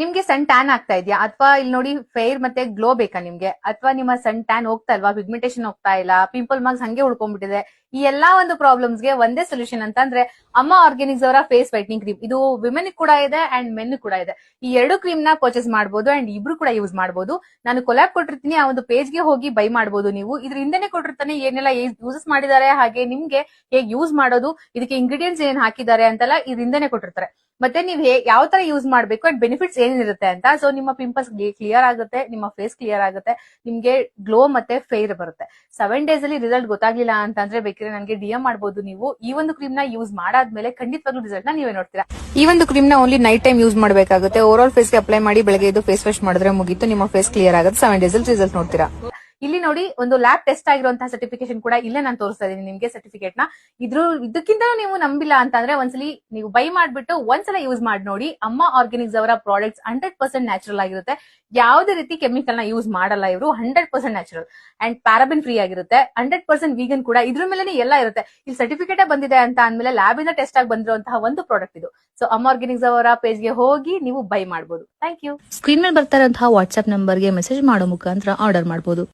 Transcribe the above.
ನಿಮ್ಗೆ ಸನ್ ಟ್ಯಾನ್ ಆಗ್ತಾ ಇದೆಯಾ, ಅಥವಾ ಇಲ್ಲಿ ನೋಡಿ ಫೇರ್ ಮತ್ತೆ ಗ್ಲೋ ಬೇಕಾ ನಿಮ್ಗೆ, ಅಥವಾ ನಿಮ್ಮ ಸನ್ ಟ್ಯಾನ್ ಹೋಗ್ತಾ ಇಲ್ವಾ, ಪಿಗ್ಮೆಂಟೇಶನ್ ಹೋಗ್ತಾ ಇಲ್ಲ, ಪಿಂಪಲ್ ಮಾರ್ಕ್ಸ್ ಹಂಗೆ ಉಳ್ಕೊಂಡ್ಬಿಟ್ಟಿದೆ, ಈ ಎಲ್ಲಾ ಒಂದು ಪ್ರಾಬ್ಲಮ್ಸ್ ಗೆ ಒಂದೇ ಸೊಲ್ಯೂಷನ್ ಅಂತ ಅಂದ್ರೆ ಅಮ್ಮ ಆರ್ಗ್ಯಾನಿಕ್ಸ್ ಅವರ ಫೇಸ್ ವೈಟ್ನಿಂಗ್ ಕ್ರೀಮ್. ಇದು ವಿಮೆನ್ ಕೂಡ ಇದೆ ಅಂಡ್ ಮೆನ್ ಕೂಡ ಇದೆ. ಈ ಎರಡು ಕ್ರೀಮ್ ನ ಪರ್ಚೇಸ್ ಮಾಡಬಹುದು ಅಂಡ್ ಇಬ್ರು ಕೂಡ ಯೂಸ್ ಮಾಡಬಹುದು. ನಾನು ಕೊಲಾಬ್ ಕೊಟ್ಟಿರ್ತೀನಿ, ಆ ಒಂದು ಪೇಜ್ ಗೆ ಹೋಗಿ ಬೈ ಮಾಡಬಹುದು. ನೀವು ಇದ್ರ ಹಿಂದೆನೆ ಕೊಟ್ಟಿರ್ತಾನೆ ಏನೆಲ್ಲ ಯೂಸಸ್ ಮಾಡಿದ್ದಾರೆ, ಹಾಗೆ ನಿಮ್ಗೆ ಹೇಗೆ ಯೂಸ್ ಮಾಡೋದು, ಇದಕ್ಕೆ ಇಂಗ್ರೀಡಿಯೆಂಟ್ಸ್ ಏನ್ ಹಾಕಿದ್ದಾರೆ ಅಂತೆಲ್ಲ ಇದ್ರ ಹಿಂದೆನೆ ಕೊಟ್ಟಿರ್ತಾರೆ. ಮತ್ತೆ ನೀವು ಯಾವ ತರ ಯೂಸ್ ಮಾಡಬೇಕು ಅಂಡ್ ಬೆನಿಫಿಟ್ಸ್ ಏನಿರುತ್ತೆ ಅಂತ. ಸೊ ನಿಮ್ಮ ಪಿಂಪಲ್ಸ್ ಕ್ಲಿಯರ್ ಆಗುತ್ತೆ, ನಿಮ್ಮ ಫೇಸ್ ಕ್ಲಿಯರ್ ಆಗುತ್ತೆ, ನಿಮ್ಗೆ ಗ್ಲೋ ಮತ್ತೆ ಫೇರ್ ಬರುತ್ತೆ. 7 ಡೇಸ್ ಅಲ್ಲಿ ರಿಸಲ್ಟ್ ಗೊತ್ತಾಗ್ಲಿಲ್ಲ ಅಂತಂದ್ರೆ ಬೇಕಿದ್ರೆ ನನಗೆ ಡಿಎಂ ಮಾಡಬಹುದು. ನೀವು ಈ ಒಂದು ಕ್ರೀಮ್ ನ ಯೂಸ್ ಮಾಡಾದ್ಮೇಲೆ ಖಂಡಿತವಾಗ್ಲೂ ರಿಸಲ್ಟ್ ನ ನೀವೇ ನೋಡ್ತೀರಾ. ಈ ಒಂದು ಕ್ರೀಮ್ ನ ಓನ್ಲಿ ನೈಟ್ ಟೈಮ್ ಯೂಸ್ ಮಾಡಬೇಕಾಗುತ್ತೆ. ಓವರ್ ಆಲ್ ಫೇಸ್ ಗೆ ಅಪ್ಲೈ ಮಾಡಿ ಬೆಳಗ್ಗೆ ಇದು ಫೇಸ್ ವಾಶ್ ಮಾಡಿದ್ರೆ ಮುಗೀತು, ನಿಮ್ಮ ಫೇಸ್ ಕ್ಲಿಯರ್ ಆಗುತ್ತೆ. 7 ಡೇಸ್ ಅಲ್ಲಿ ರಿಸಲ್ಟ್ ನೋಡ್ತೀರಾ. ಇಲ್ಲಿ ನೋಡಿ ಒಂದು ಲ್ಯಾಬ್ ಟೆಸ್ಟ್ ಆಗಿರುವಂತಹ ಸರ್ಟಿಫಿಕೇಶನ್ ಕೂಡ ಇಲ್ಲೇ ನಾನು ತೋರಿಸ್ತಾ ಇದೀನಿ ನಿಮ್ಗೆ ಸರ್ಟಿಫಿಕೇಟ್ ನ. ಇದಕ್ಕಿಂತ ನೀವು ನಂಬಿಲ್ಲ ಅಂತಂದ್ರೆ ಒಂದ್ಸಲಿ ನೀವು ಬೈ ಮಾಡ್ಬಿಟ್ಟು ಒಂದ್ಸಲ ಯೂಸ್ ಮಾಡಿ ನೋಡಿ. ಅಮ್ಮ ಆರ್ಗ್ಯಾನಿಕ್ಸ್ ಅವರ ಪ್ರಾಡಕ್ಟ್ಸ್ 100% ನ್ಯಾಚುರಲ್ ಆಗಿರುತ್ತೆ. ಯಾವುದೇ ರೀತಿ ಕೆಮಿಕಲ್ ನ ಯೂಸ್ ಮಾಡಲ್ಲ ಇವರು. 100% ನ್ಯಾಚುರಲ್ ಅಂಡ್ ಪ್ಯಾರಾಬಿನ್ ಫ್ರೀ ಆಗಿರುತ್ತೆ. 100% ವೀಗನ್ ಕೂಡ. ಇದ್ರ ಮೇಲೆ ಎಲ್ಲ ಇರುತ್ತೆ. ಇಲ್ಲಿ ಸರ್ಟಿಫಿಕೇಟ್ ಬಂದಿದೆ ಅಂತ ಅಂದ್ಮೇಲೆ ಲ್ಯಾಬ್ ಇಂದ ಟೆಸ್ಟ್ ಆಗಿ ಬಂದಿರುವಂತಹ ಒಂದು ಪ್ರಾಡಕ್ಟ್ ಇದು. ಸೊ ಅಮ್ಮ ಆರ್ಗ್ಯಾನಿಕ್ಸ್ ಅವರ ಪೇಜ್ ಗೆ ಹೋಗಿ ನೀವು ಬೈ ಮಾಡಬಹುದು. Thank you. ಸ್ಕ್ರೀನ್ ಮೇಲೆ ಬರ್ತಾ ಇರುವಂತಹ ವಾಟ್ಸ್ಆಪ್ ನಂಬರ್ಗೆ ಮೆಸೇಜ್ ಮಾಡೋ ಮುಖಾಂತರ ಆರ್ಡರ್ ಮಾಡಬಹುದು.